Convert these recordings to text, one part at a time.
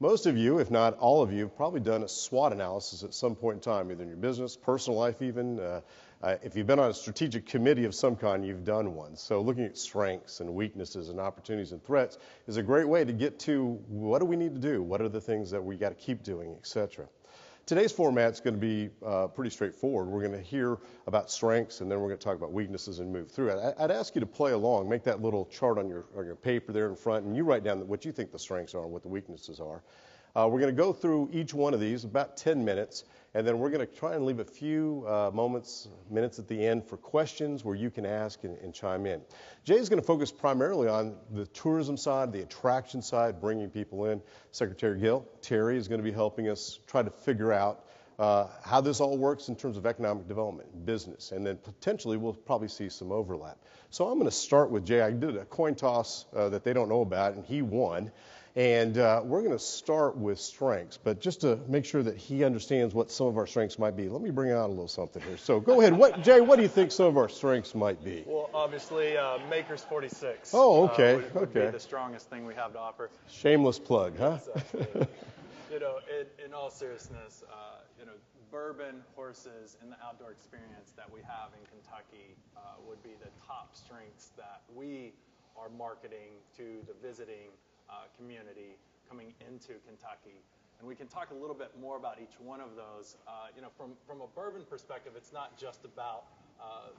Most of you, if not all of you, have probably done a SWOT analysis at some point in time, either in your business, personal life even. If you've been on a strategic committee of some kind, you've done one. So looking at strengths and weaknesses and opportunities and threats is a great way to get to what do we need to do, what are the things that we got to keep doing, etc. Today's format's going to be pretty straightforward. We're going to hear about strengths, and then we're going to talk about weaknesses and move through it. I'd ask you to play along, make that little chart on your paper there in front, and you write down what you think the strengths are and what the weaknesses are. We're going to go through each one of these, about 10 minutes, and then we're going to try and leave a few minutes at the end for questions where you can ask and chime in. Jay is going to focus primarily on the tourism side, the attraction side, bringing people in. Secretary Terry is going to be helping us try to figure out how this all works in terms of economic development, business, and then potentially we'll probably see some overlap. So I'm going to start with Jay. I did a coin toss that they don't know about, and he won. And we're going to start with strengths, but just to make sure that he understands what some of our strengths might be, let me bring out a little something here. So go ahead. Jay, what do you think some of our strengths might be? Well, obviously, Makers 46. Oh, okay. Would be the strongest thing we have to offer. Shameless plug, huh? Exactly. In all seriousness, bourbon, horses, and the outdoor experience that we have in Kentucky would be the top strengths that we are marketing to the visiting community coming into Kentucky. And we can talk a little bit more about each one of those. From a bourbon perspective, it's not just about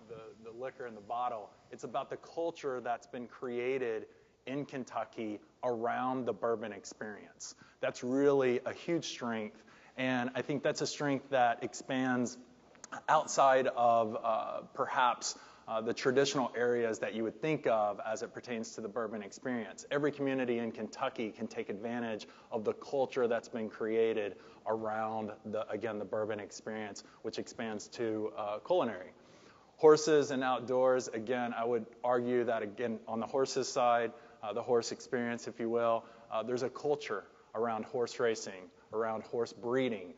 the liquor in the bottle. It's about the culture that's been created in Kentucky around the bourbon experience. That's really a huge strength. And I think that's a strength that expands outside of perhaps the traditional areas that you would think of as it pertains to the bourbon experience. Every community in Kentucky can take advantage of the culture that's been created around the bourbon experience, which expands to culinary. Horses and outdoors, again, I would argue that, again, on the horses side, the horse experience, if you will, there's a culture around horse racing, around horse breeding.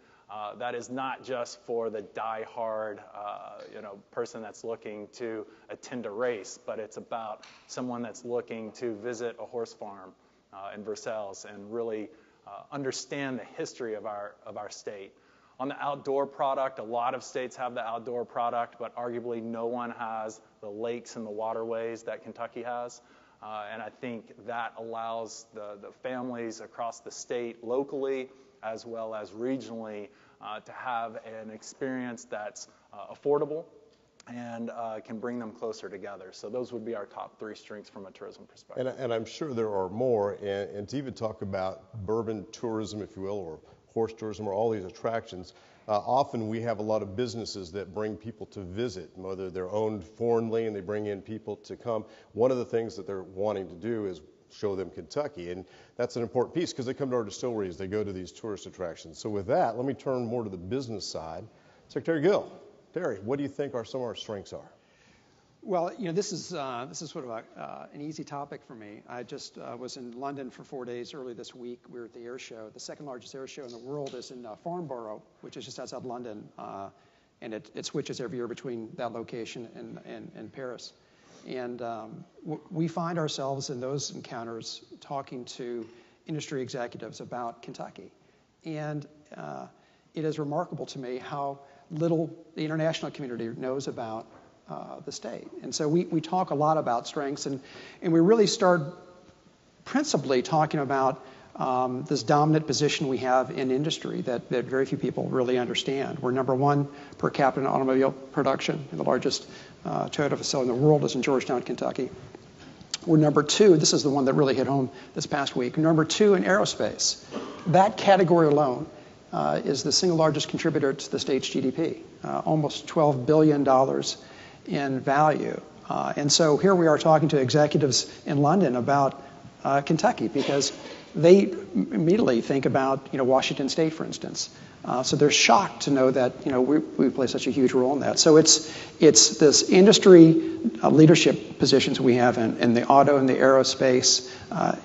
That is not just for the die-hard, person that's looking to attend a race, but it's about someone that's looking to visit a horse farm in Versailles and really understand the history of our state. On the outdoor product, a lot of states have the outdoor product, but arguably no one has the lakes and the waterways that Kentucky has. And I think that allows the families across the state locally as well as regionally to have an experience that's affordable and can bring them closer together. So those would be our top three strengths from a tourism perspective. And I'm sure there are more. And to even talk about bourbon tourism, if you will, or horse tourism, or all these attractions, often we have a lot of businesses that bring people to visit, whether they're owned foreignly and they bring in people to come. One of the things that they're wanting to do is show them Kentucky, and that's an important piece because they come to our distilleries, they go to these tourist attractions. So with that, let me turn more to the business side. Secretary Terry, what do you think some of our strengths are? Well, this is sort of an easy topic for me. I just was in London for 4 days early this week. We were at the air show. The second largest air show in the world is in Farnborough, which is just outside London, and it switches every year between that location and Paris. And we find ourselves in those encounters talking to industry executives about Kentucky. And it is remarkable to me how little the international community knows about the state. And so we talk a lot about strengths, and we really start principally talking about this dominant position we have in industry that very few people really understand. We're number one per capita in automobile production, and the largest Toyota facility in the world is in Georgetown, Kentucky. We're number two, this is the one that really hit home this past week, number two in aerospace. That category alone is the single largest contributor to the state's GDP, almost $12 billion in value. And so here we are talking to executives in London about Kentucky because they immediately think about Washington State, for instance. So they're shocked to know that we play such a huge role in that. So it's this industry leadership positions we have in the auto and the aerospace,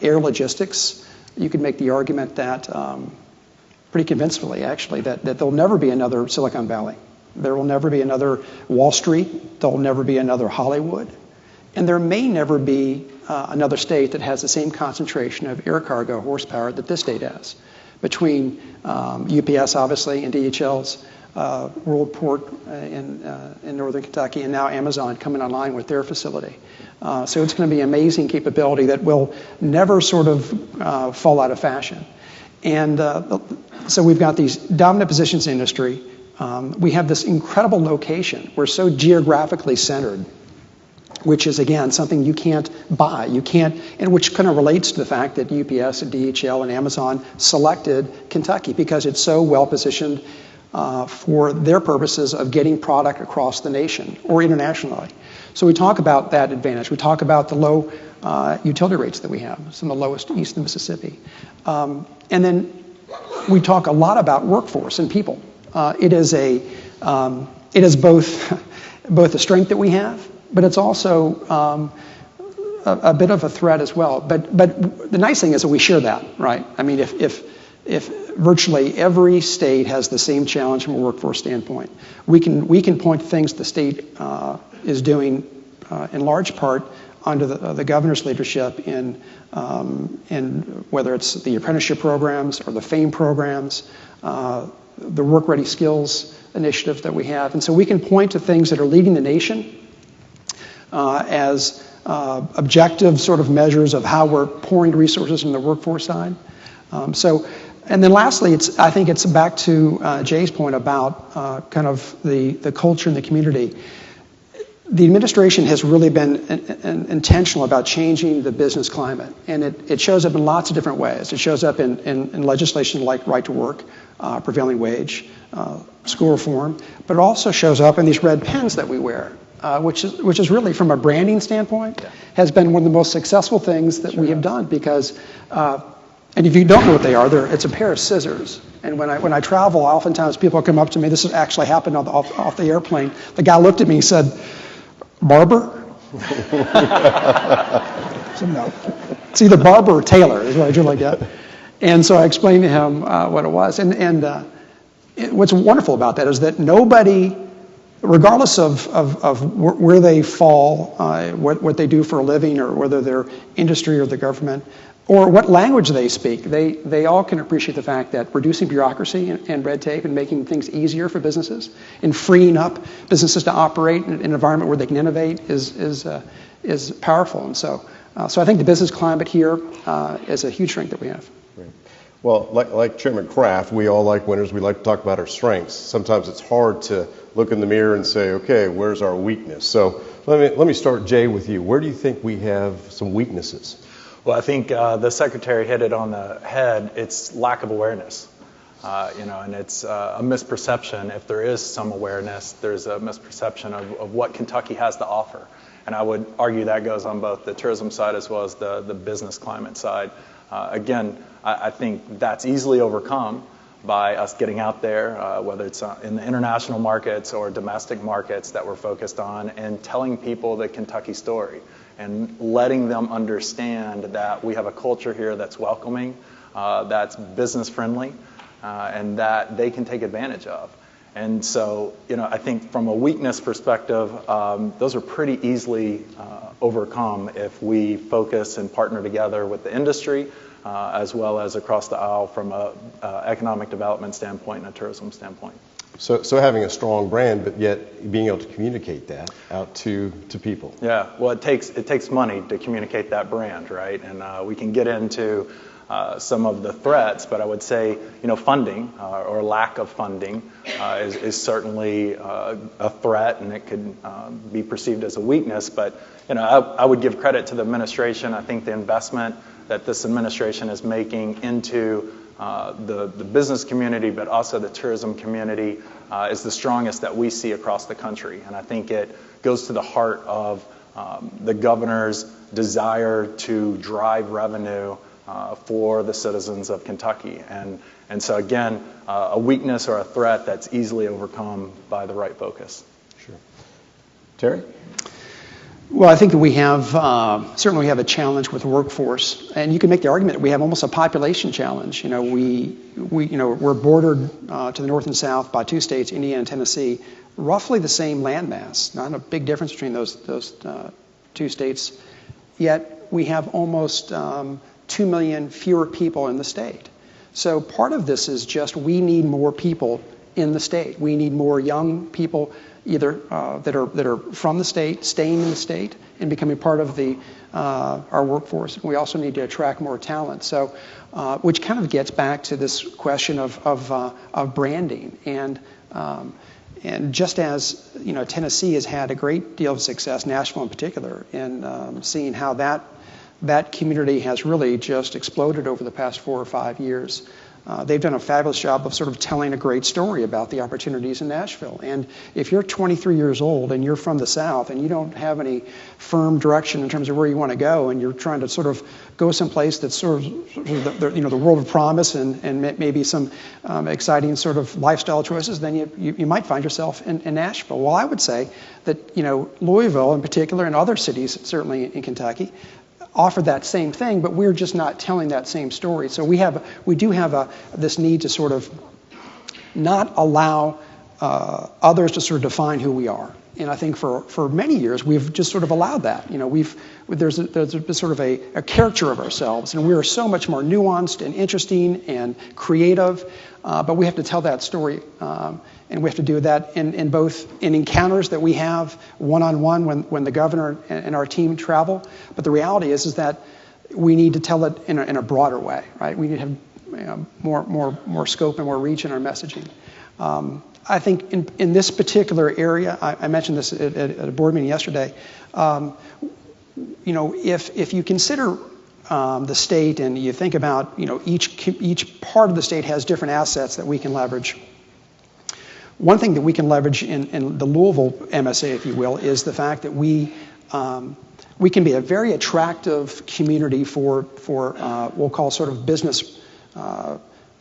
air logistics. You could make the argument that pretty convincingly, actually, that there'll never be another Silicon Valley. There will never be another Wall Street. There will never be another Hollywood. And there may never be another state that has the same concentration of air cargo horsepower that this state has. between UPS, obviously, and DHL's Worldport in northern Kentucky, and now Amazon coming online with their facility. So it's going to be amazing capability that will never sort of fall out of fashion. And so we've got these dominant positions in industry. We have this incredible location. We're so geographically centered, which is, again, something you can't buy. You can't, and which kind of relates to the fact that UPS and DHL and Amazon selected Kentucky because it's so well positioned for their purposes of getting product across the nation or internationally. So we talk about that advantage. We talk about the low utility rates that we have, some of the lowest east of Mississippi. And then we talk a lot about workforce and people. It is both a strength that we have, but it's also a bit of a threat as well. But the nice thing is that we share that, right? I mean, if virtually every state has the same challenge from a workforce standpoint, we can point to things the state is doing in large part under the governor's leadership in whether it's the apprenticeship programs or the FAME programs, the Work Ready Skills initiative that we have. And so we can point to things that are leading the nation as objective sort of measures of how we're pouring resources in the workforce side. And then lastly, I think it's back to Jay's point about kind of the culture in the community. The administration has really been intentional about changing the business climate, and it shows up in lots of different ways. It shows up in legislation like right to work, prevailing wage, school reform, but it also shows up in these red pens that we wear, which is really, from a branding standpoint, has been one of the most successful things that we have done because, and if you don't know what they are, it's a pair of scissors. And when I travel, oftentimes people come up to me. This has actually happened off the airplane. The guy looked at me and said, "Barber?" So no, it's either Barber or Taylor is what I do like that. And so I explained to him what it was. And what's wonderful about that is that nobody, regardless of where they fall, what they do for a living, or whether they're industry or the government, or what language they speak, they all can appreciate the fact that reducing bureaucracy and red tape and making things easier for businesses and freeing up businesses to operate in an environment where they can innovate is powerful. And so I think the business climate here is a huge strength that we have. Great. Well, like Chairman Kraft, we all like winners. We like to talk about our strengths. Sometimes it's hard to look in the mirror and say, okay, where's our weakness? So let me start, Jay, with you. Where do you think we have some weaknesses? Well, I think the Secretary hit it on the head. It's lack of awareness, and it's a misperception. If there is some awareness, there's a misperception of what Kentucky has to offer. And I would argue that goes on both the tourism side as well as the business climate side. Again, I think that's easily overcome by us getting out there, whether it's in the international markets or domestic markets that we're focused on, and telling people the Kentucky story and letting them understand that we have a culture here that's welcoming, that's business friendly, and that they can take advantage of. And so, I think from a weakness perspective, those are pretty easily overcome if we focus and partner together with the industry, as well as across the aisle from an economic development standpoint and a tourism standpoint. So having a strong brand, but yet being able to communicate that out to people. Yeah, well, it takes money to communicate that brand, right? And we can get into some of the threats, but I would say, funding or lack of funding is certainly a threat, and it could be perceived as a weakness. But I would give credit to the administration. I think the investment that this administration is making into the business community, but also the tourism community, is the strongest that we see across the country. And I think it goes to the heart of the governor's desire to drive revenue for the citizens of Kentucky. And so again, a weakness or a threat that's easily overcome by the right focus. Sure. Terry? Well, I think that we have, certainly we have a challenge with the workforce, and you can make the argument that we have almost a population challenge. We're bordered to the north and south by two states, Indiana and Tennessee, roughly the same landmass, not a big difference between those two states, yet we have almost 2 million fewer people in the state. So part of this is just we need more people in the state. We need more young people either that are from the state, staying in the state, and becoming part of our workforce. And we also need to attract more talent. So, which kind of gets back to this question of branding. And just as Tennessee has had a great deal of success, Nashville in particular, in seeing how that community has really just exploded over the past 4 or 5 years. They've done a fabulous job of sort of telling a great story about the opportunities in Nashville. And if you're 23 years old and you're from the South and you don't have any firm direction in terms of where you want to go, and you're trying to sort of go someplace that's sort of the world of promise and maybe some exciting sort of lifestyle choices, then you might find yourself in Nashville. Well, I would say that Louisville in particular, and other cities certainly in Kentucky, offer that same thing, but we're just not telling that same story. So we do have this need to sort of not allow others to sort of define who we are. And I think for many years we've just sort of allowed that. There's sort of a caricature of ourselves, and we are so much more nuanced and interesting and creative. But we have to tell that story, and we have to do that in both in encounters that we have one-on-one when the governor and our team travel. But the reality is that we need to tell it in a broader way, right? We need to have more scope and more reach in our messaging. I think in this particular area, I mentioned this at a board meeting yesterday. If you consider the state and you think about each part of the state has different assets that we can leverage. One thing that we can leverage in the Louisville MSA, if you will, is the fact that we can be a very attractive community for we'll call sort of business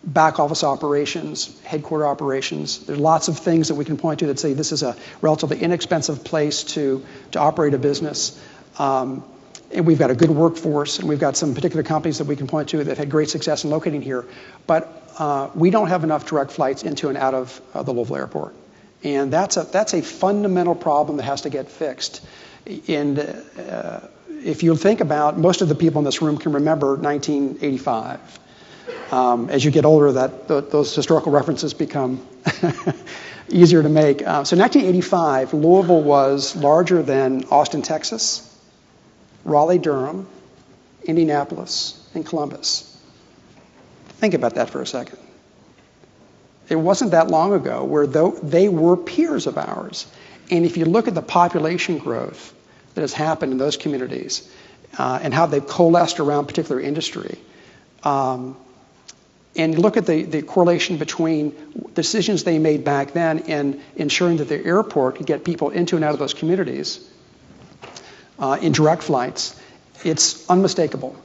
back office operations, headquarter operations. There's lots of things that we can point to that say this is a relatively inexpensive place to operate a business. And we've got a good workforce, and we've got some particular companies that we can point to that have had great success in locating here. But we don't have enough direct flights into and out of the Louisville airport. And that's a fundamental problem that has to get fixed. And if you think about, most of the people in this room can remember 1985. As you get older, those historical references become easier to make. So 1985, Louisville was larger than Austin, Texas, Raleigh, Durham, Indianapolis, and Columbus. Think about that for a second. It wasn't that long ago where they were peers of ours. And if you look at the population growth that has happened in those communities and how they've coalesced around particular industry, and you look at the correlation between decisions they made back then and ensuring that the airport could get people into and out of those communities in direct flights, it's unmistakable.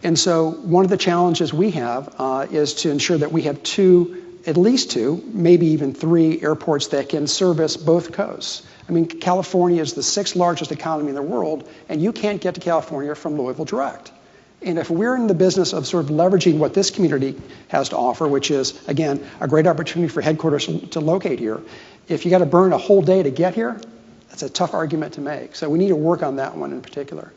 And so one of the challenges we have is to ensure that we have at least two, maybe even 3 airports that can service both coasts. I mean, California is the 6th largest economy in the world, and you can't get to California from Louisville direct. And if we're in the business of sort of leveraging what this community has to offer, which is, again, a great opportunity for headquarters to locate here, if you got to burn a whole day to get here, that's a tough argument to make. So we need to work on that one in particular.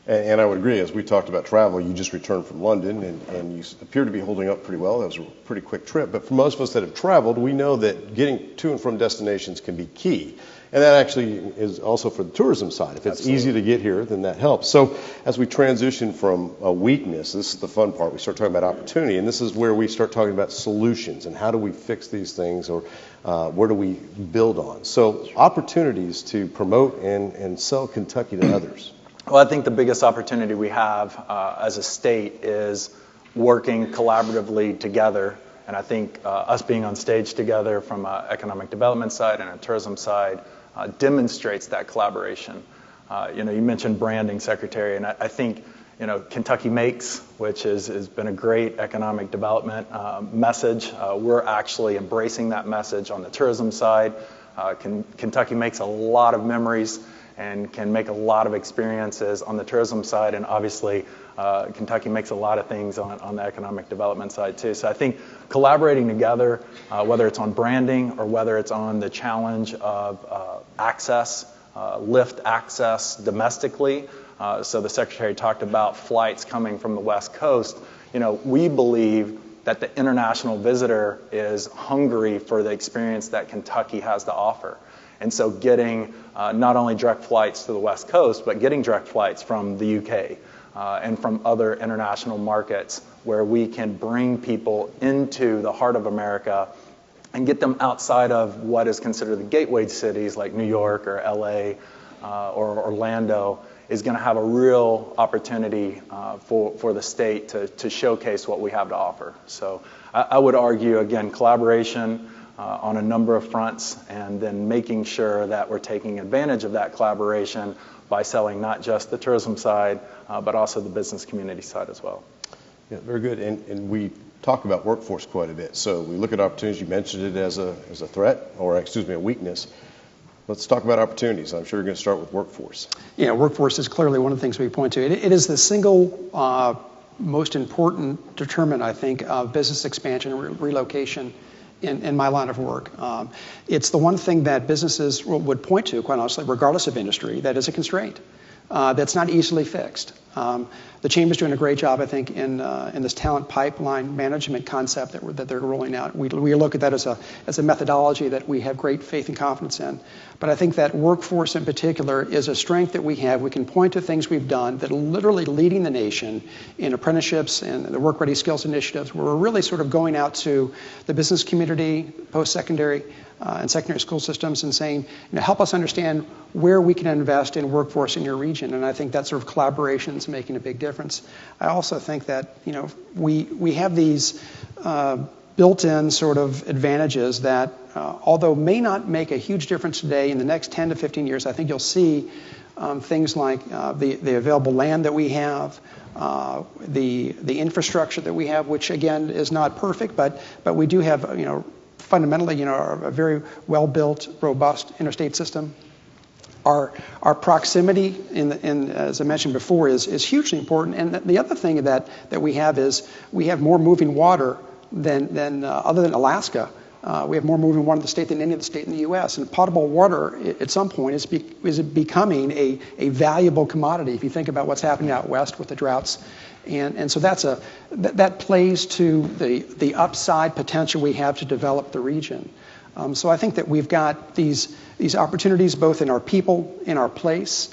And I would agree, as we talked about travel, you just returned from London and you appear to be holding up pretty well. That was a pretty quick trip. But for most of us that have traveled, we know that getting to and from destinations can be key. And that actually is also for the tourism side. If it's Absolutely. Easy to get here, then that helps. So as we transition from a weakness, this is the fun part, we start talking about opportunity, and this is where we start talking about solutions and how do we fix these things, or where do we build on. So opportunities to promote and sell Kentucky to others. Well, I think the biggest opportunity we have as a state is working collaboratively together. And I think us being on stage together from an economic development side and a tourism side demonstrates that collaboration. You mentioned branding, Secretary, and I think Kentucky Makes, which has been a great economic development message. We're actually embracing that message on the tourism side. Kentucky makes a lot of memories and can make a lot of experiences on the tourism side, and obviously Kentucky makes a lot of things on the economic development side too. So I think collaborating together, whether it's on branding or whether it's on the challenge of access, lift access domestically. So the Secretary talked about flights coming from the West Coast. We believe that the international visitor is hungry for the experience that Kentucky has to offer. And so getting not only direct flights to the West Coast, but getting direct flights from the UK and from other international markets where we can bring people into the heart of America and get them outside of what is considered the gateway cities like New York or LA or Orlando is going to have a real opportunity for the state to showcase what we have to offer. So I would argue, again, collaboration on a number of fronts, and then making sure that we're taking advantage of that collaboration by selling not just the tourism side, but also the business community side as well. Yeah, very good. And we talk about workforce quite a bit. So we look at opportunities. You mentioned it as a threat, or excuse me, a weakness. Let's talk about opportunities. I'm sure you're going to start with workforce. Yeah, workforce is clearly one of the things we point to. It is the single most important determinant, I think, of business expansion and relocation in my line of work. It's the one thing that businesses would point to, quite honestly, regardless of industry, that is a constraint that's not easily fixed. The Chamber's doing a great job, I think, in this talent pipeline management concept that they're rolling out. We look at that as a methodology that we have great faith and confidence in. But I think that workforce in particular is a strength that we have. We can point to things we've done that are literally leading the nation in apprenticeships and the work-ready skills initiatives, where we're really sort of going out to the business community, post-secondary, and secondary school systems and saying, help us understand where we can invest in workforce in your region. And I think that sort of collaboration is making a big difference. I also think that, we have these built-in sort of advantages that, although may not make a huge difference today, in the next 10 to 15 years, I think you'll see things like the available land that we have, the infrastructure that we have, which again is not perfect, but we do have, fundamentally, a very well-built, robust interstate system. Our proximity, as I mentioned before, is hugely important. And the other thing that we have is we have more moving water than other than Alaska. We have more moving water in the state than any other state in the U.S. And potable water, at some point, is becoming a valuable commodity. If you think about what's happening out west with the droughts. And so that plays to the upside potential we have to develop the region. So I think that we've got these opportunities both in our people, in our place,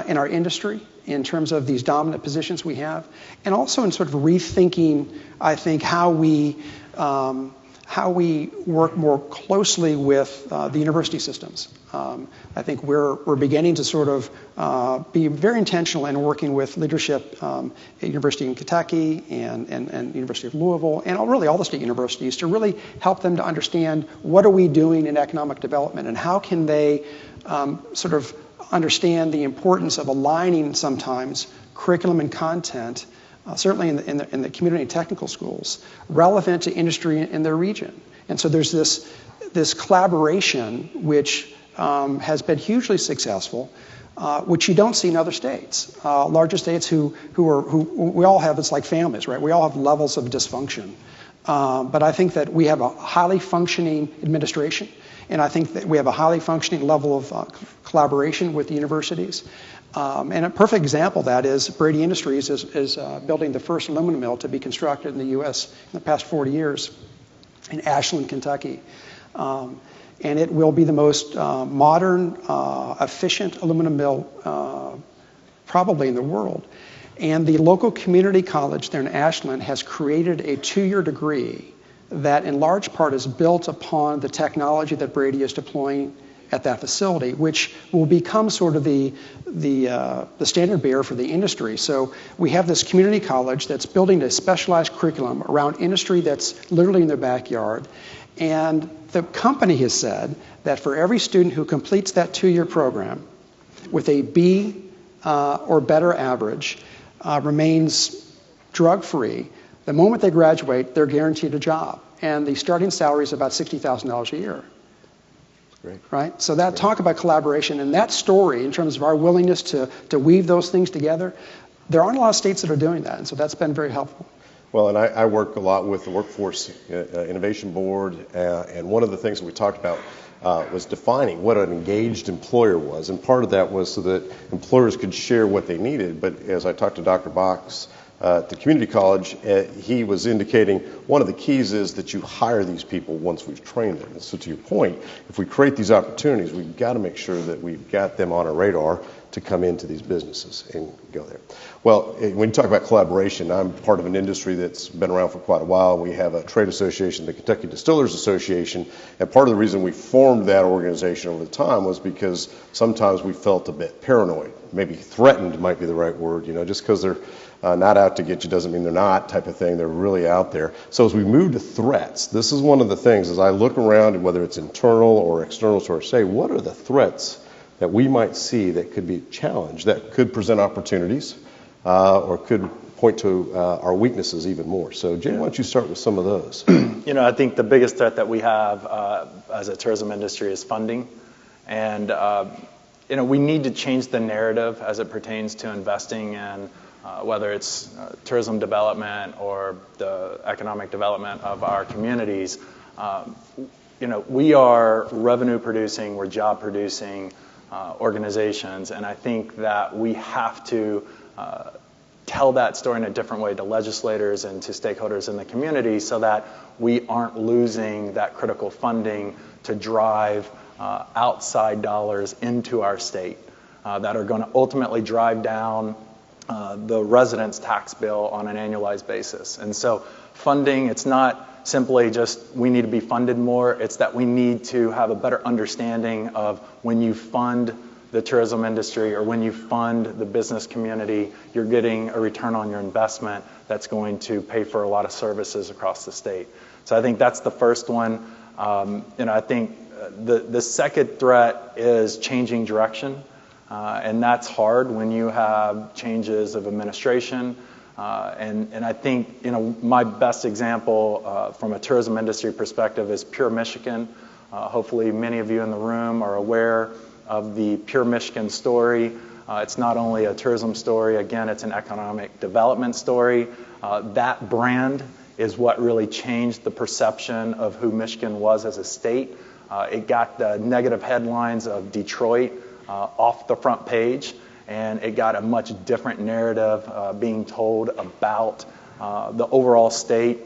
in our industry, in terms of these dominant positions we have, and also in sort of rethinking, I think, how we work more closely with the university systems. I think we're beginning to sort of be very intentional in working with leadership at University in Kentucky and University of Louisville, and really all the state universities, to really help them to understand what are we doing in economic development and how can they sort of understand the importance of aligning sometimes curriculum and content, certainly in the community and technical schools, relevant to industry in their region. And so there's this collaboration which has been hugely successful, which you don't see in other states. Larger states who we all have, it's like families, right? We all have levels of dysfunction. But I think that we have a highly functioning administration, and I think that we have a highly functioning level of collaboration with the universities. And a perfect example of that is Brady Industries is building the first aluminum mill to be constructed in the U.S. in the past 40 years in Ashland, Kentucky. And it will be the most modern, efficient aluminum mill probably in the world. And the local community college there in Ashland has created a 2-year degree that in large part is built upon the technology that Brady is deploying at that facility, which will become sort of the standard bearer for the industry. So we have this community college that's building a specialized curriculum around industry that's literally in their backyard. And the company has said that for every student who completes that 2-year program with a B or better average, remains drug-free, the moment they graduate, they're guaranteed a job. And the starting salary is about $60,000 a year. Great. Right? So that talk about collaboration and that story in terms of our willingness to weave those things together, there aren't a lot of states that are doing that. And so that's been very helpful. Well, and I work a lot with the Workforce Innovation Board, and one of the things that we talked about was defining what an engaged employer was. And part of that was so that employers could share what they needed. But as I talked to Dr. Box at the community college, he was indicating one of the keys is that you hire these people once we've trained them. And so to your point, if we create these opportunities, we've got to make sure that we've got them on our radar to come into these businesses and go there. Well, when you talk about collaboration, I'm part of an industry that's been around for quite a while. We have a trade association, the Kentucky Distillers Association, and part of the reason we formed that organization over the time was because sometimes we felt a bit paranoid, maybe threatened might be the right word, just because they're not out to get you doesn't mean they're not type of thing. They're really out there. So as we move to threats, this is one of the things as I look around, and whether it's internal or external source, say, what are the threats that we might see that could be a challenge, that could present opportunities, or could point to our weaknesses even more. So, Jay, why don't you start with some of those? I think the biggest threat that we have as a tourism industry is funding. And, we need to change the narrative as it pertains to investing in whether it's tourism development or the economic development of our communities. We are revenue producing, we're job producing organizations, and I think that we have to tell that story in a different way to legislators and to stakeholders in the community so that we aren't losing that critical funding to drive outside dollars into our state that are going to ultimately drive down the residents' tax bill on an annualized basis. And so funding, it's not simply just we need to be funded more, it's that we need to have a better understanding of when you fund the tourism industry or when you fund the business community, you're getting a return on your investment that's going to pay for a lot of services across the state. So I think that's the first one. I think the second threat is changing direction. And that's hard when you have changes of administration. And I think, my best example from a tourism industry perspective is Pure Michigan. Hopefully many of you in the room are aware of the Pure Michigan story. It's not only a tourism story, again, it's an economic development story. That brand is what really changed the perception of who Michigan was as a state. It got the negative headlines of Detroit off the front page, and it got a much different narrative being told about the overall state.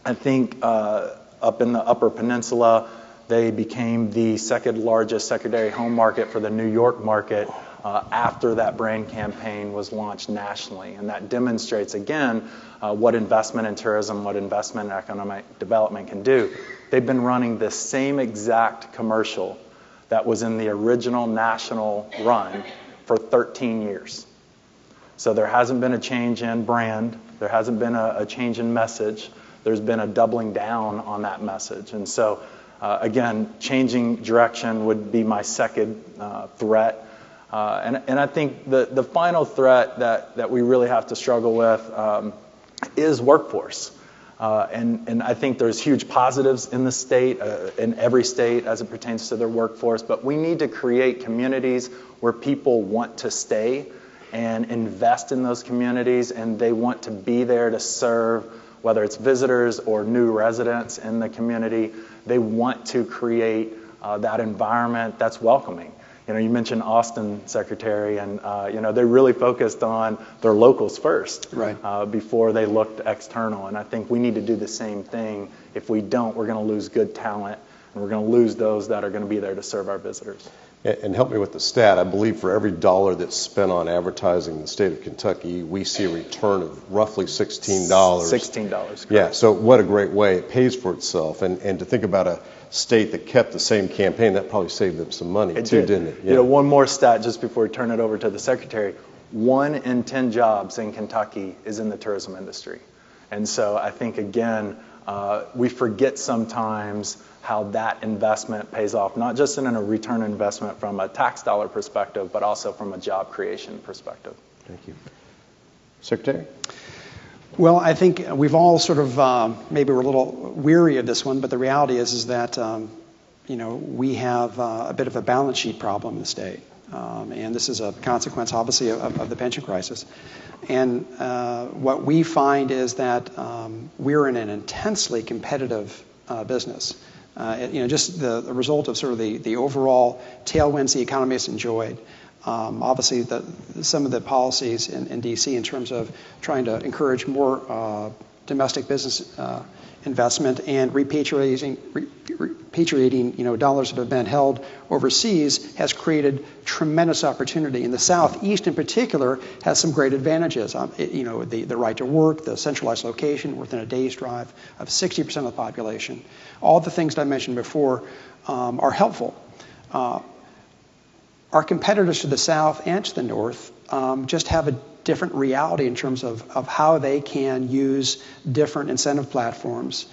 I think up in the Upper Peninsula, they became the second largest secondary home market for the New York market after that brand campaign was launched nationally. And that demonstrates, again, what investment in tourism, what investment in economic development can do. They've been running the same exact commercial that was in the original national run for 13 years. So there hasn't been a change in brand. There hasn't been a change in message. There's been a doubling down on that message. And so, again, changing direction would be my second threat. And I think the final threat that we really have to struggle with is workforce. And I think there's huge positives in the state, in every state as it pertains to their workforce, but we need to create communities where people want to stay and invest in those communities, and they want to be there to serve, whether it's visitors or new residents in the community. They want to create that environment that's welcoming. You mentioned Austin, Secretary, and they really focused on their locals first, right, before they looked external. And I think we need to do the same thing. If we don't, we're going to lose good talent, and we're going to lose those that are going to be there to serve our visitors. And help me with the stat. I believe for every dollar that's spent on advertising in the state of Kentucky, we see a return of roughly $16. $16, correct. Yeah, so what a great way. It pays for itself. And to think about a state that kept the same campaign, that probably saved them some money too, didn't it? Yeah. One more stat just before we turn it over to the Secretary. 1 in 10 jobs in Kentucky is in the tourism industry. And so I think, again, we forget sometimes how that investment pays off, not just in a return investment from a tax dollar perspective, but also from a job creation perspective. Thank you. Secretary? Well, I think we've all sort of, maybe we're a little weary of this one, but the reality is that, we have a bit of a balance sheet problem in the state. And this is a consequence, obviously, of the pension crisis. And what we find is that we're in an intensely competitive business. Just the result of sort of the overall tailwinds the economy has enjoyed. Obviously, some of the policies in D.C. in terms of trying to encourage more domestic business investment and repatriating dollars that have been held overseas has created tremendous opportunity. And the Southeast in particular has some great advantages. The right to work, the centralized location within a day's drive of 60% of the population. All the things that I mentioned before are helpful. Our competitors to the south and to the north just have a different reality in terms of how they can use different incentive platforms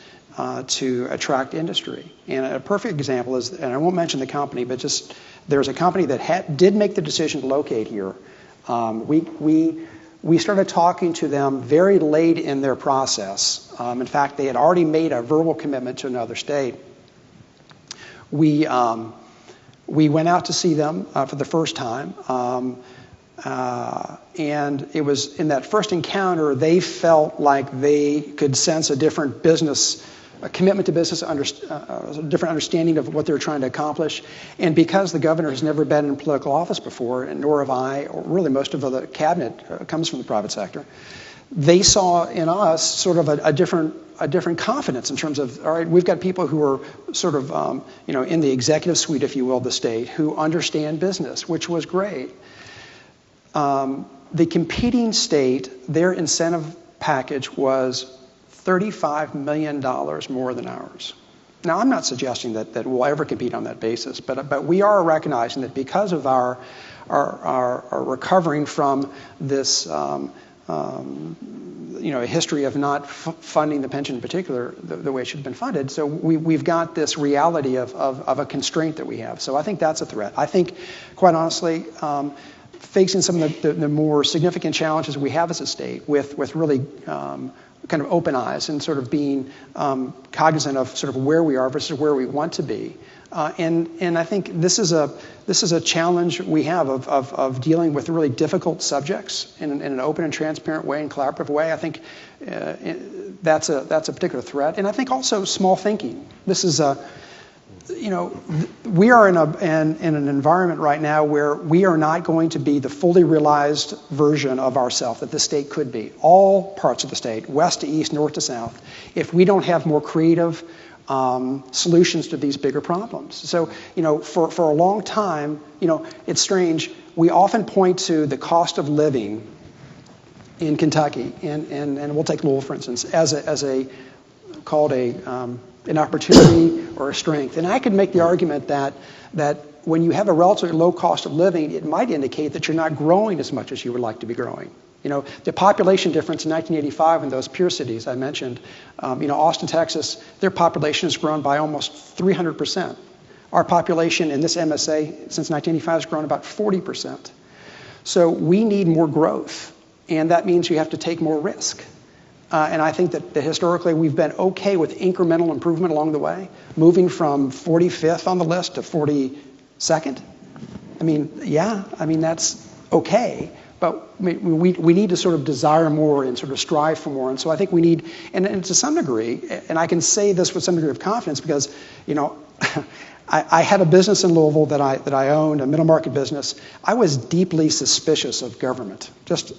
to attract industry. And a perfect example is, and I won't mention the company, but just there's a company that did make the decision to locate here. We started talking to them very late in their process. In fact, they had already made a verbal commitment to another state. We went out to see them for the first time. And it was in that first encounter, they felt like they could sense a different a commitment to business, a different understanding of what they were trying to accomplish. And because the governor has never been in political office before, and nor have I, or really most of the cabinet comes from the private sector, they saw in us sort of a different confidence in terms of, all right, we've got people who are sort of, in the executive suite, if you will, of the state, who understand business, which was great. The competing state, their incentive package was $35 million more than ours. Now, I'm not suggesting that we'll ever compete on that basis, but we are recognizing that because of our recovering from this, a history of not funding the pension in particular the way it should have been funded, so we've got this reality of a constraint that we have. So I think that's a threat. I think, quite honestly, facing some of the more significant challenges we have as a state with really kind of open eyes and sort of being cognizant of sort of where we are versus where we want to be. And I think this is a challenge we have of dealing with really difficult subjects in an open and transparent way and collaborative way. I think that's a particular threat. And I think also small thinking. This is we are in an environment right now where we are not going to be the fully realized version of ourselves that the state could be. All parts of the state, west to east, north to south, if we don't have more creative solutions to these bigger problems. So, for a long time, it's strange. We often point to the cost of living in Kentucky, and we'll take Louisville, for instance, as an opportunity or a strength. And I could make the argument that when you have a relatively low cost of living, it might indicate that you're not growing as much as you would like to be growing. The population difference in 1985 in those peer cities I mentioned, Austin, Texas, their population has grown by almost 300%. Our population in this MSA since 1985 has grown about 40%. So we need more growth, and that means you have to take more risk. And I think that historically we've been okay with incremental improvement along the way, moving from 45th on the list to 42nd. That's okay, but we need to sort of desire more and sort of strive for more. And so I think we need, and to some degree, and I can say this with some degree of confidence because, I had a business in Louisville that I owned, a middle market business. I was deeply suspicious of government. Just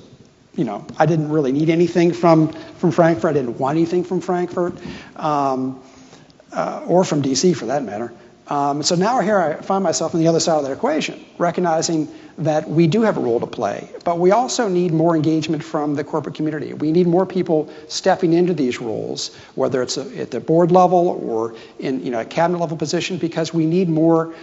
I didn't really need anything from Frankfurt. I didn't want anything from Frankfurt, or from D.C. for that matter. So now here I find myself on the other side of that equation, recognizing that we do have a role to play, but we also need more engagement from the corporate community. We need more people stepping into these roles, whether it's at the board level or in a cabinet level position, because we need more.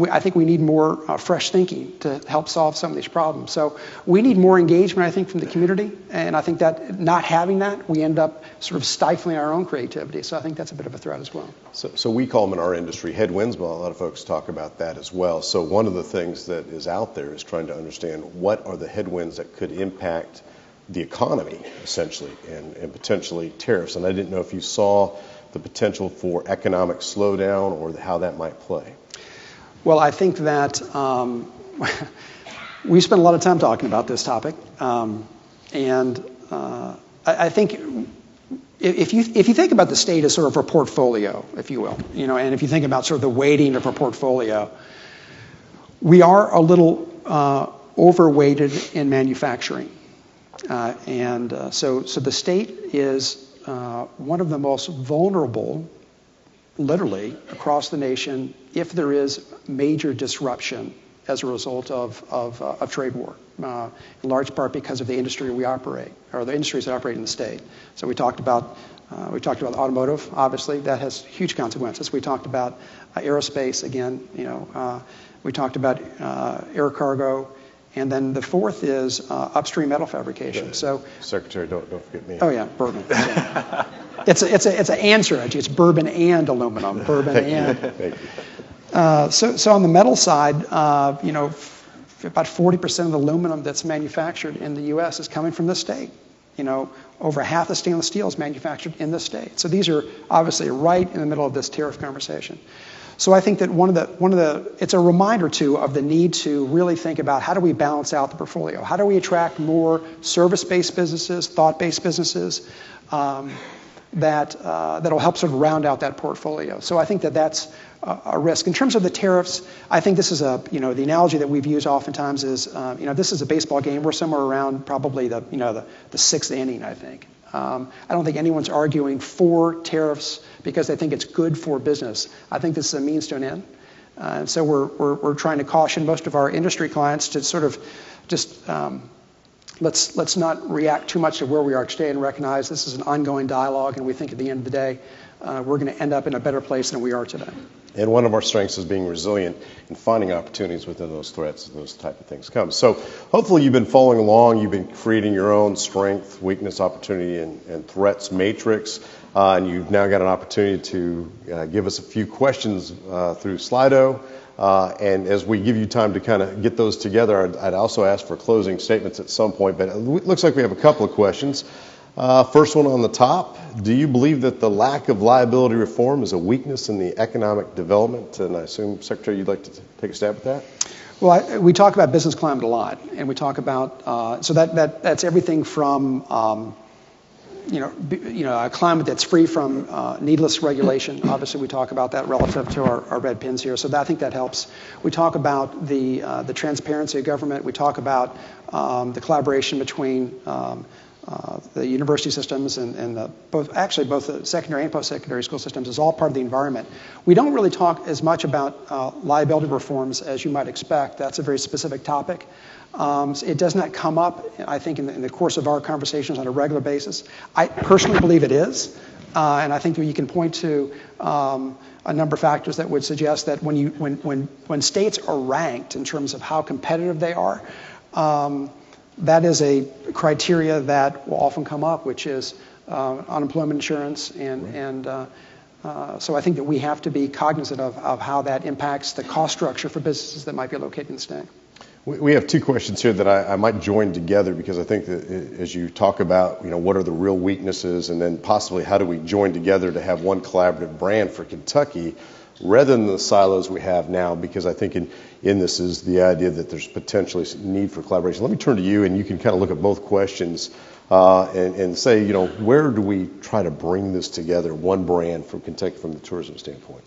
I think we need more fresh thinking to help solve some of these problems. So we need more engagement, I think, from the community. And I think that not having that, we end up sort of stifling our own creativity. So I think that's a bit of a threat as well. So we call them in our industry headwinds, but a lot of folks talk about that as well. So one of the things that is out there is trying to understand what are the headwinds that could impact the economy, essentially, and potentially tariffs. And I didn't know if you saw the potential for economic slowdown or how that might play. Well, I think that we spent a lot of time talking about this topic, and I think if you think about the state as sort of a portfolio, if you will, and if you think about sort of the weighting of a portfolio, we are a little overweighted in manufacturing. So the state is one of the most vulnerable, literally, across the nation if there is major disruption as a result of trade war, in large part because of the industry we operate, or the industries that operate in the state. So we talked about automotive, obviously, that has huge consequences. We talked about aerospace, again, we talked about air cargo, and then the fourth is upstream metal fabrication. So, Secretary, don't forget me. Oh yeah, bourbon. It's an and strategy. It's bourbon and aluminum. Bourbon and. Thank you. So on the metal side, about 40% of the aluminum that's manufactured in the U.S. is coming from this state. Over half the stainless steel is manufactured in this state. So these are obviously right in the middle of this tariff conversation. So I think that it's a reminder too of the need to really think about how do we balance out the portfolio? How do we attract more service-based businesses, thought-based businesses that'll help sort of round out that portfolio? So I think that that's a risk. In terms of the tariffs, I think this is the analogy that we've used oftentimes is, this is a baseball game. We're somewhere around probably the sixth inning, I think. I don't think anyone's arguing for tariffs because they think it's good for business. I think this is a means to an end. And so we're trying to caution most of our industry clients to sort of just let's not react too much to where we are today and recognize this is an ongoing dialogue, and we think at the end of the day, we're going to end up in a better place than we are today. And one of our strengths is being resilient and finding opportunities within those threats as those type of things come. So hopefully you've been following along. You've been creating your own strength, weakness, opportunity, and threats matrix. And you've now got an opportunity to give us a few questions through Slido. And as we give you time to kind of get those together, I'd also ask for closing statements at some point. But it looks like we have a couple of questions. First one on the top, do you believe that the lack of liability reform is a weakness in the economic development? And I assume, Secretary, you'd like to take a stab at that? Well, we talk about business climate a lot, and we talk about, so that's everything from, a climate that's free from needless regulation. Obviously, we talk about that relative to our red pins here, so I think that helps. We talk about the transparency of government. We talk about the collaboration between the university systems and both the secondary and post-secondary school systems is all part of the environment. We don't really talk as much about liability reforms as you might expect. That's a very specific topic. It does not come up, I think, in the course of our conversations on a regular basis. I personally believe it is, and I think that you can point to a number of factors that would suggest that when states are ranked in terms of how competitive they are, that is a criteria that will often come up, which is unemployment insurance, and so I think that we have to be cognizant of how that impacts the cost structure for businesses that might be located in the state. We have two questions here that I might join together because I think that as you talk about, what are the real weaknesses, and then possibly how do we join together to have one collaborative brand for Kentucky rather than the silos we have now, because I think in this is the idea that there's potentially need for collaboration. Let me turn to you, and you can kind of look at both questions and say, where do we try to bring this together, one brand from Kentucky from the tourism standpoint?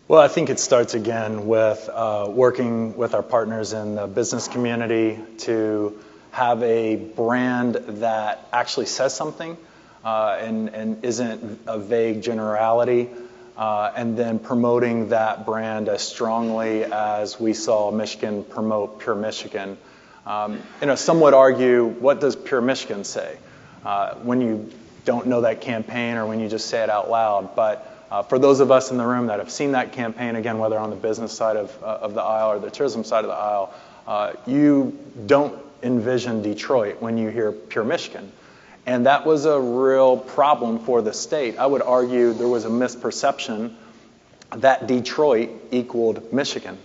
Well, I think it starts again with working with our partners in the business community to have a brand that actually says something and isn't a vague generality, and then promoting that brand as strongly as we saw Michigan promote Pure Michigan. Some would argue, what does Pure Michigan say when you don't know that campaign or when you just say it out loud? But for those of us in the room that have seen that campaign, again, whether on the business side of the aisle or the tourism side of the aisle, you don't envision Detroit when you hear Pure Michigan. And that was a real problem for the state. I would argue there was a misperception that Detroit equaled Michigan.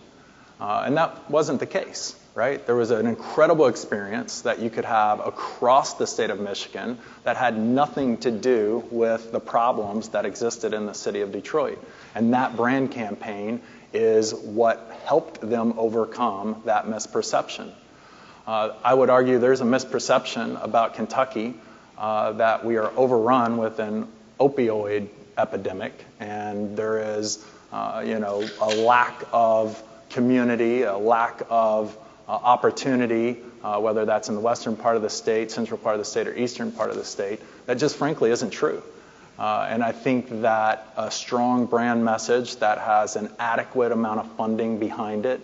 And that wasn't the case, right? There was an incredible experience that you could have across the state of Michigan that had nothing to do with the problems that existed in the city of Detroit. And that brand campaign is what helped them overcome that misperception. I would argue there's a misperception about Kentucky that we are overrun with an opioid epidemic, and there is, a lack of community, a lack of opportunity, whether that's in the western part of the state, central part of the state, or eastern part of the state, that just frankly isn't true. And I think that a strong brand message that has an adequate amount of funding behind it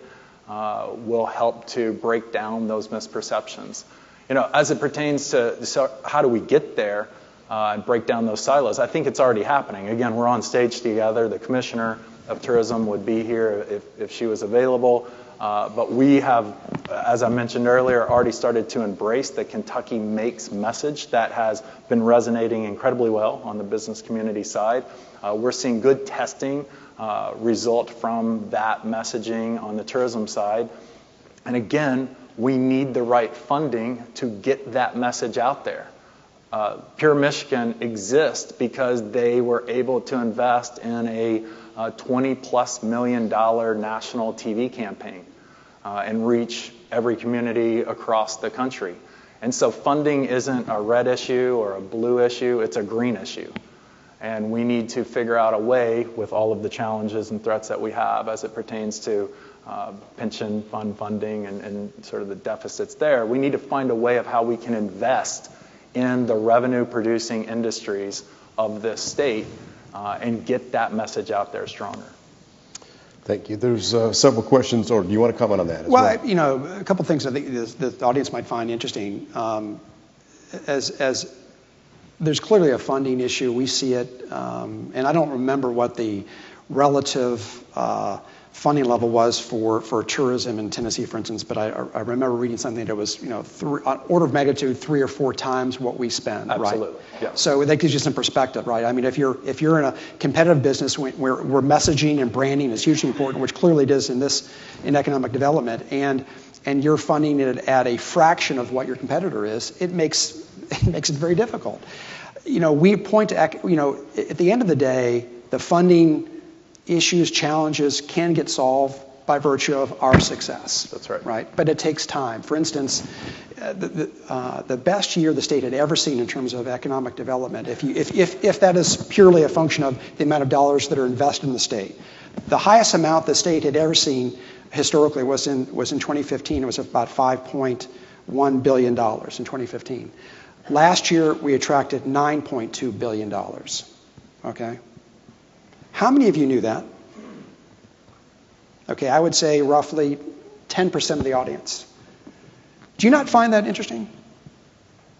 will help to break down those misperceptions. As it pertains to how do we get there and break down those silos, I think it's already happening. Again, we're on stage together. The Commissioner of Tourism would be here if she was available. But we have, as I mentioned earlier, already started to embrace the Kentucky Makes message that has been resonating incredibly well on the business community side. We're seeing good testing result from that messaging on the tourism side. And again, we need the right funding to get that message out there. Pure Michigan exists because they were able to invest in a $20+ million national TV campaign and reach every community across the country. And so funding isn't a red issue or a blue issue, it's a green issue. And we need to figure out a way, with all of the challenges and threats that we have as it pertains to pension fund funding and sort of the deficits there, we need to find a way of how we can invest in the revenue-producing industries of this state and get that message out there stronger. Thank you. There's several questions, or do you want to comment on that as well? A couple things I think the audience might find interesting. As there's clearly a funding issue, we see it, and I don't remember what the relative funding level was for tourism in Tennessee, for instance, but I remember reading something that was, order of magnitude 3 or 4 times what we spend. Absolutely. Right? Yeah. So that gives you some perspective, right? I mean, if you're in a competitive business where messaging and branding is hugely important, which clearly it is in economic development, and you're funding it at a fraction of what your competitor is, it makes it very difficult. We point to, at the end of the day, the funding issues, challenges can get solved by virtue of our success. That's right. Right? But it takes time. For instance, the best year the state had ever seen in terms of economic development, if that is purely a function of the amount of dollars that are invested in the state, the highest amount the state had ever seen historically was in 2015. It was about $5.1 billion in 2015. Last year, we attracted $9.2 billion. Okay? How many of you knew that? Okay, I would say roughly 10% of the audience. Do you not find that interesting?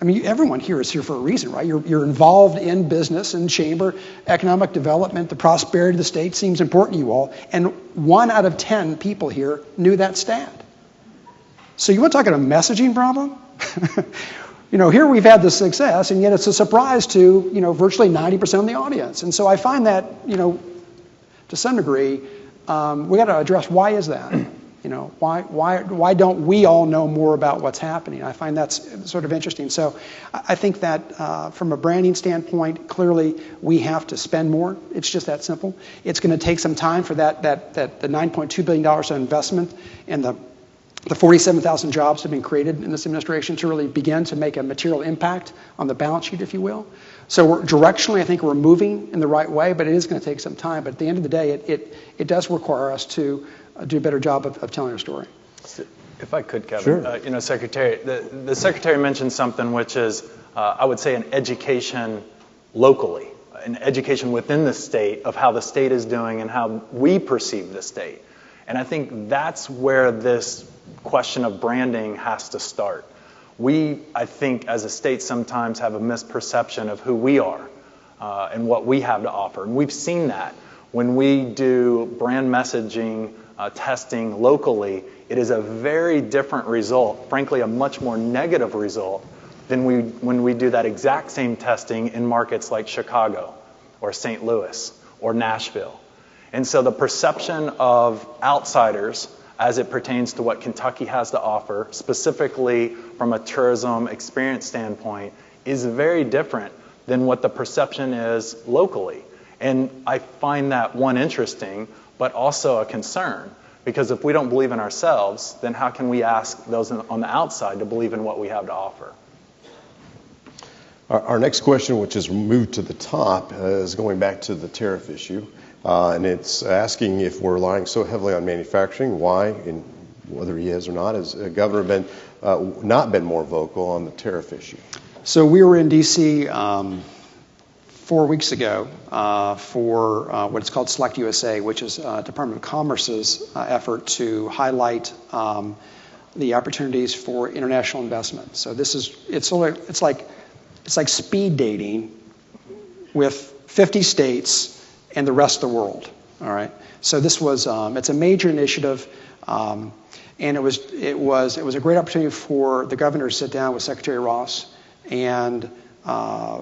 I mean, everyone here is here for a reason, right? You're involved in business and chamber, economic development, the prosperity of the state seems important to you all, and 1 out of 10 people here knew that stat. So you want to talk about a messaging problem? Here we've had this success, and yet it's a surprise to, virtually 90% of the audience. And so I find that, to some degree, we got to address why is that? Why don't we all know more about what's happening? I find that's sort of interesting. So I think that from a branding standpoint, clearly we have to spend more. It's just that simple. It's going to take some time for the $9.2 billion of investment and the 47,000 jobs have been created in this administration to really begin to make a material impact on the balance sheet, if you will. So directionally, I think we're moving in the right way, but it is going to take some time. But at the end of the day, it does require us to do a better job of telling our story. If I could, Kevin. Sure. Secretary, the Secretary mentioned something which is, I would say, an education locally, an education within the state of how the state is doing and how we perceive the state. And I think that's where this question of branding has to start. We, I think, as a state sometimes have a misperception of who we are and what we have to offer. And we've seen that. When we do brand messaging testing locally, it is a very different result, frankly, a much more negative result than when we do that exact same testing in markets like Chicago or St. Louis or Nashville. And so the perception of outsiders as it pertains to what Kentucky has to offer, specifically from a tourism experience standpoint, is very different than what the perception is locally. And I find that, one, interesting, but also a concern, because if we don't believe in ourselves, then how can we ask those on the outside to believe in what we have to offer? Our next question, which is moved to the top, is going back to the tariff issue. And it's asking if we're relying so heavily on manufacturing, why, in whether he is or not, has Governor been not been more vocal on the tariff issue? So we were in D.C. 4 weeks ago for what's called Select USA, which is Department of Commerce's effort to highlight the opportunities for international investment. So it's like speed dating with 50 states and the rest of the world. All right. So this was it's a major initiative, and it was a great opportunity for the governor to sit down with Secretary Ross and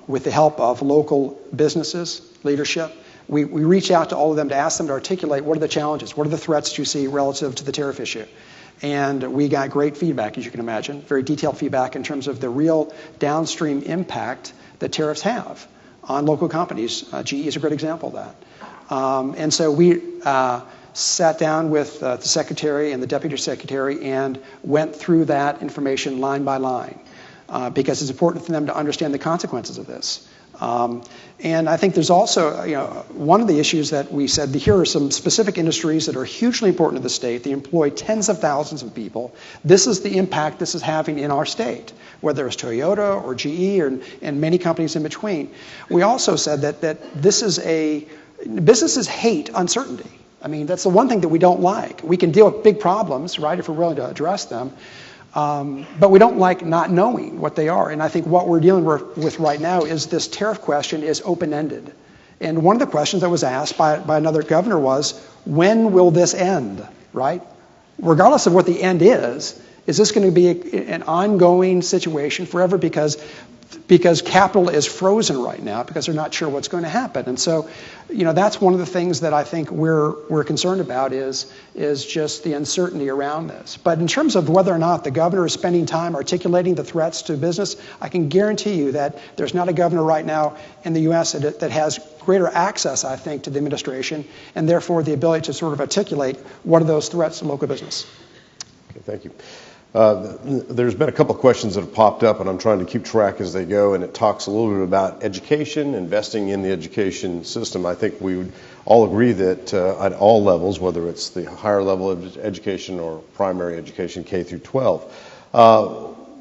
with the help of local businesses, leadership. We reach out to all of them to ask them to articulate what are the challenges, what are the threats you see relative to the tariff issue. And we got great feedback, as you can imagine, very detailed feedback in terms of the real downstream impact that tariffs have on local companies. GE is a great example of that. And so we sat down with the secretary and the deputy secretary and went through that information line by line because it's important for them to understand the consequences of this. And I think there's also, one of the issues that we said, here are some specific industries that are hugely important to the state. They employ tens of thousands of people. This is the impact this is having in our state, whether it's Toyota or GE and many companies in between. We also said that businesses hate uncertainty. I mean, that's the one thing that we don't like. We can deal with big problems, right, if we're willing to address them. But we don't like not knowing what they are. And I think what we're dealing with right now is this tariff question is open-ended. And one of the questions that was asked by another governor was, when will this end, right? Regardless of what the end is this going to be an ongoing situation forever because capital is frozen right now because they're not sure what's going to happen. And so, that's one of the things that I think we're concerned about is just the uncertainty around this. But in terms of whether or not the governor is spending time articulating the threats to business, I can guarantee you that there's not a governor right now in the U.S. that has greater access, I think, to the administration and therefore the ability to sort of articulate what are those threats to local business. Okay, thank you. There's been a couple of questions that have popped up, and I'm trying to keep track as they go, and it talks a little bit about education, investing in the education system. I think we would all agree that at all levels, whether it's the higher level of education or primary education, K through 12,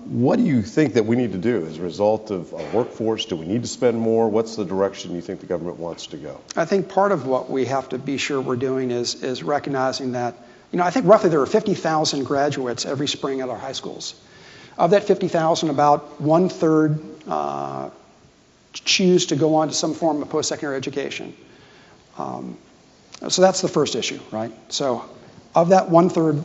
what do you think that we need to do as a result of a workforce? Do we need to spend more? What's the direction you think the government wants to go? I think part of what we have to be sure we're doing is recognizing that I think roughly there are 50,000 graduates every spring at our high schools. Of that 50,000, about 1/3 choose to go on to some form of post-secondary education. So that's the first issue, right? So of that 1/3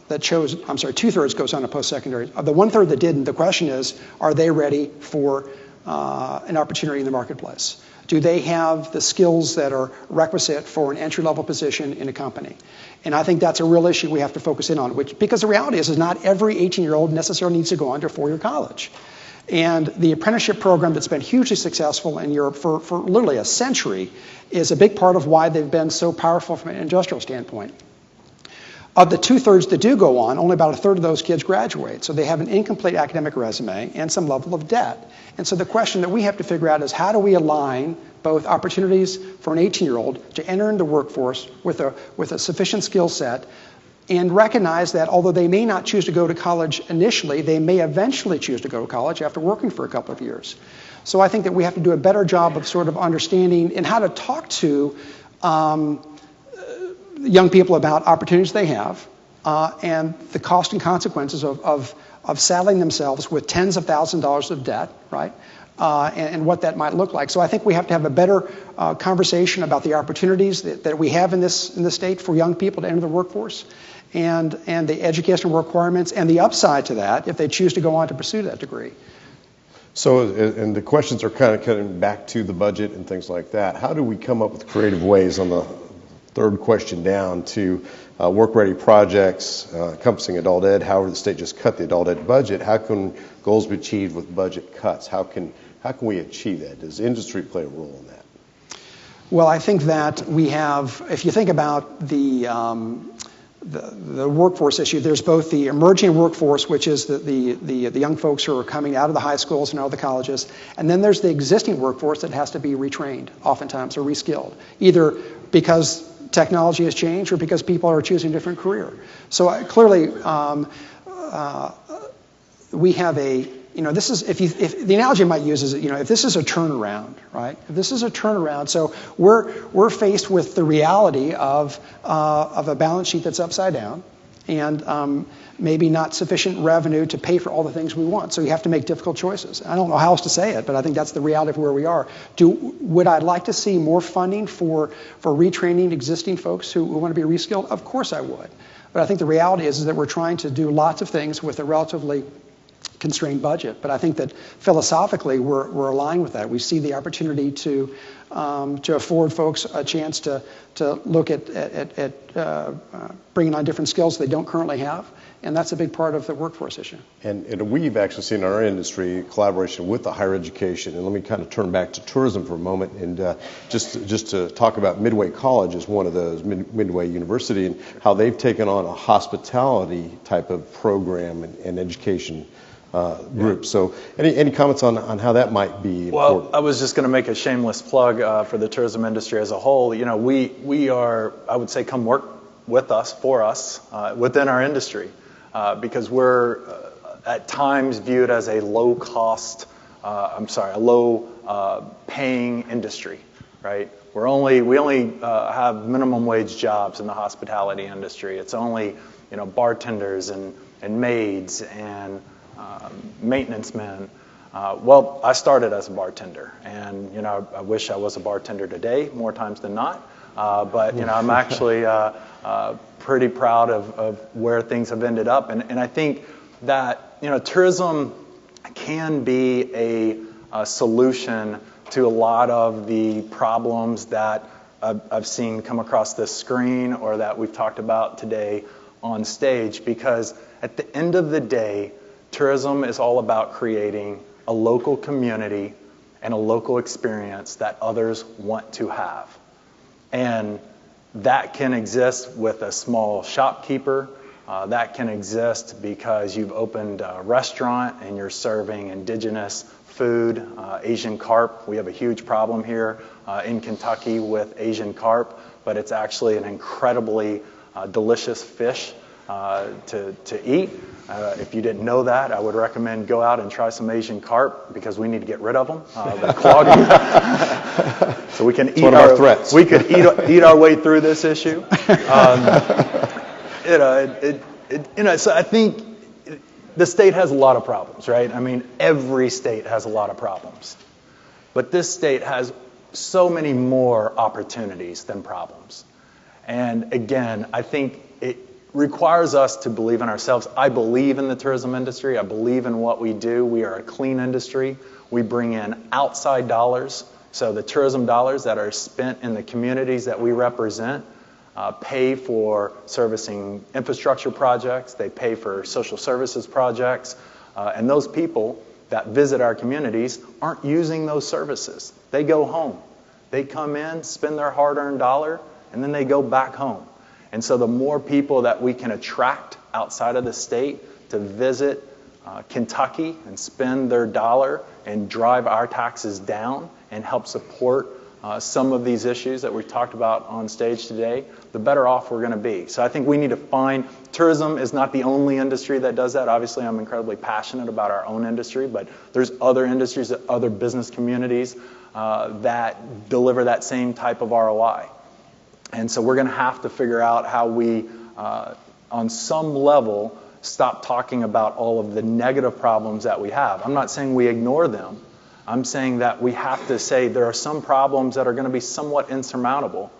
that chose, 2/3 goes on to post-secondary. Of the 1/3 that didn't, the question is, are they ready for an opportunity in the marketplace? Do they have the skills that are requisite for an entry-level position in a company? And I think that's a real issue we have to focus in on, because the reality is not every 18-year-old necessarily needs to go on to a 4-year college. And the apprenticeship program that's been hugely successful in Europe for literally a century is a big part of why they've been so powerful from an industrial standpoint. Of the 2/3 that do go on, only about 1/3 of those kids graduate. So they have an incomplete academic resume and some level of debt. And so the question that we have to figure out is, how do we align both opportunities for an 18-year-old to enter into the workforce with a sufficient skill set, and recognize that although they may not choose to go to college initially, they may eventually choose to go to college after working for a couple of years. So I think that we have to do a better job of sort of understanding and how to talk to young people about opportunities they have and the cost and consequences of saddling themselves with tens of thousands of dollars of debt, right? And what that might look like. So I think we have to have a better conversation about the opportunities that we have in the state for young people to enter the workforce, and the educational requirements and the upside to that if they choose to go on to pursue that degree. So, and the questions are kind of coming back to the budget and things like that. How do we come up with creative ways on the third question down to work-ready projects encompassing adult ed? However, the state just cut the adult ed budget. How can goals be achieved with budget cuts? How can we achieve that? Does industry play a role in that? Well, I think that we have, if you think about the workforce issue, there's both the emerging workforce, which is the young folks who are coming out of the high schools and out of the colleges, and then there's the existing workforce that has to be retrained oftentimes or reskilled, either because technology has changed or because people are choosing a different career. So clearly, we have a, this is, if the analogy I might use is, if this is a turnaround, right? If this is a turnaround, so we're faced with the reality of a balance sheet that's upside down, and maybe not sufficient revenue to pay for all the things we want. So you have to make difficult choices. I don't know how else to say it, but I think that's the reality of where we are. Would I like to see more funding for retraining existing folks who want to be reskilled? Of course I would. But I think the reality is that we're trying to do lots of things with a relatively constrained budget. But I think that philosophically we're aligned with that. We see the opportunity to afford folks a chance to look at bringing on different skills they don't currently have. And that's a big part of the workforce issue. And we've actually seen in our industry collaboration with the higher education. And let me kind of turn back to tourism for a moment, and just to talk about Midway College as one of those, Midway University, and how they've taken on a hospitality type of program and education group. So any comments on how that might be important? Well, I was just going to make a shameless plug for the tourism industry as a whole. We are, I would say, come work with us, for us, within our industry. Because we're at times viewed as a low-cost, a low-paying industry, right? We only have minimum wage jobs in the hospitality industry. It's only, bartenders and maids and maintenance men. Well, I started as a bartender, and I wish I was a bartender today more times than not. But I'm actually pretty proud of where things have ended up, and I think that tourism can be a solution to a lot of the problems that I've seen come across this screen or that we've talked about today on stage. Because at the end of the day, tourism is all about creating a local community and a local experience that others want to have. And that can exist with a small shopkeeper. That can exist because you've opened a restaurant and you're serving indigenous food, Asian carp. We have a huge problem here in Kentucky with Asian carp, but it's actually an incredibly delicious fish to eat. If you didn't know that, I would recommend go out and try some Asian carp, because we need to get rid of them. They're clogging. So we can eat one of our threats. We could eat our way through this issue. So I think the state has a lot of problems, right? I mean, every state has a lot of problems, but this state has so many more opportunities than problems. And again, I think it requires us to believe in ourselves. I believe in the tourism industry. I believe in what we do. We are a clean industry. We bring in outside dollars. So the tourism dollars that are spent in the communities that we represent pay for servicing infrastructure projects. They pay for social services projects. And those people that visit our communities aren't using those services. They go home. They come in, spend their hard-earned dollar, and then they go back home. And so the more people that we can attract outside of the state to visit Kentucky and spend their dollar and drive our taxes down and help support some of these issues that we talked about on stage today, the better off we're going to be. So I think we need to find, tourism is not the only industry that does that. Obviously, I'm incredibly passionate about our own industry, but there's other industries, other business communities that deliver that same type of ROI. And so we're going to have to figure out how we, on some level, stop talking about all of the negative problems that we have. I'm not saying we ignore them. I'm saying that we have to say there are some problems that are going to be somewhat insurmountable,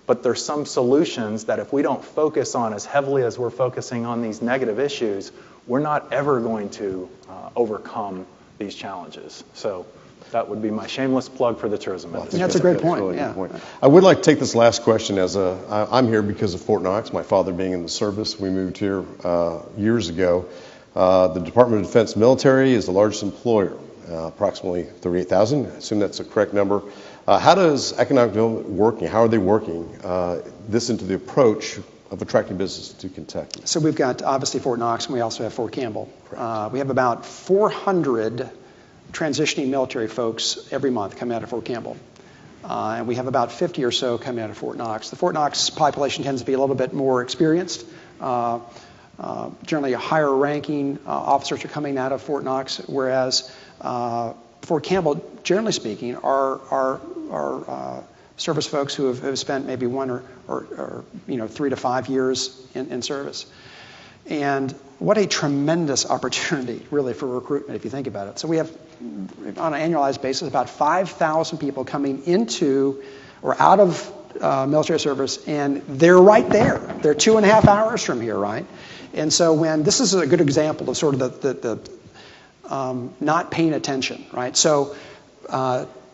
but there's some solutions that if we don't focus on as heavily as we're focusing on these negative issues, we're not ever going to overcome these challenges. So that would be my shameless plug for the tourism industry. That's a great point. Really Yeah. good point. I would like to take this last question as I'm here because of Fort Knox, my father being in the service. We moved here years ago. The Department of Defense military is the largest employer, approximately 38,000. I assume that's a correct number. How does economic development working, how are they working this into the approach of attracting business to Kentucky? So we've got obviously Fort Knox, and we also have Fort Campbell. We have about 400 transitioning military folks every month coming out of Fort Campbell. And we have about 50 or so coming out of Fort Knox. The Fort Knox population tends to be a little bit more experienced. Generally, higher ranking officers are coming out of Fort Knox, whereas Fort Campbell, generally speaking, are service folks who have spent maybe 1 or 3 to 5 years in service. And what a tremendous opportunity, really, for recruitment, if you think about it. So we have, on an annualized basis, about 5,000 people coming into or out of military service, and they're right there. They're 2.5 hours from here, right? And so when this is a good example of sort of the not paying attention, right? So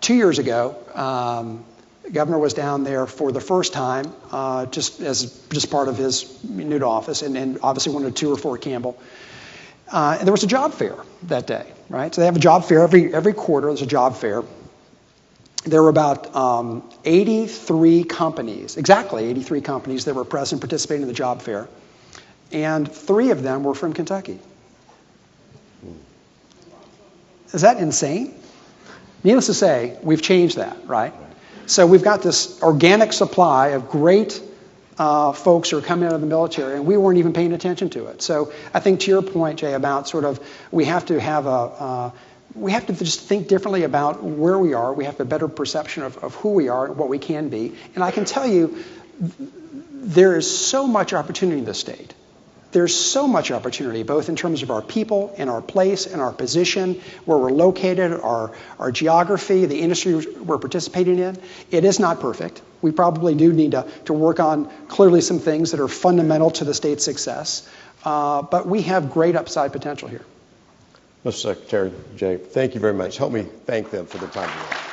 2 years ago, the governor was down there for the first time, just part of his new to office, and obviously wanted to tour Fort Campbell. And there was a job fair that day, right? So they have a job fair every quarter. There's a job fair. There were about 83 companies, exactly 83 companies that were present, participating in the job fair, and 3 of them were from Kentucky. Is that insane? Needless to say, we've changed that, right? So we've got this organic supply of great folks who are coming out of the military, and we weren't even paying attention to it. So I think to your point, Jay, about sort of we have to just think differently about where we are. We have a better perception of who we are and what we can be. And I can tell you, there is so much opportunity in this state. There's so much opportunity, both in terms of our people and our place and our position, where we're located, our geography, the industry we're participating in. It is not perfect. We probably do need to work on clearly some things that are fundamental to the state's success. But we have great upside potential here. Mr. Secretary, Jay, thank you very much. Help me thank them for the time today.